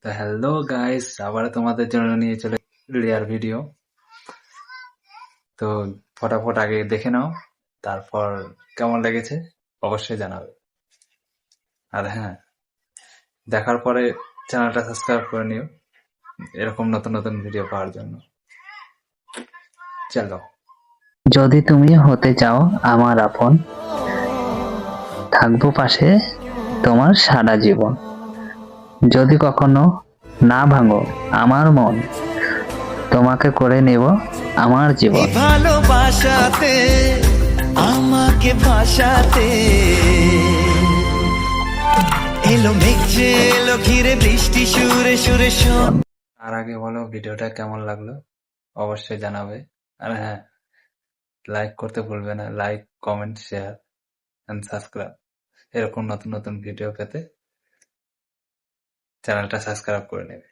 তো hello guys, আবার তোমাদের জন্য নিয়ে চলে রেয়ার ভিডিও। তো ফটাফট আগে দেখে নাও, তারপর কেমন লেগেছে অবশ্যই জানাবে। আর হ্যাঁ, দেখার পরে চ্যানেলটা সাবস্ক্রাইব করে নিও এরকম নতুন নতুন ভিডিও পাওয়ার জন্য। চলো। যদি তুমি হতে চাও আমার আপন, থাকবো পাশে তোমার সারা জীবন। যদি কখনো না ভাঙো আমার মন, তোমাকে করে নেব আমার জীবন। ভালোবাসাতে আমাকে ভাসাতে এলো মেঘ যে এলো ঘিরে বৃষ্টি সুরে সুরে শোন। আর আগে বলো ভিডিওটা কেমন লাগলো অবশ্যই জানাবে। আর হ্যাঁ, লাইক করতে ভুলবে না। Like, comment, share and subscribe. এরকম নতুন নতুন ভিডিও পেতে চ্যানেলটা সাবস্ক্রাইব করে নেবে।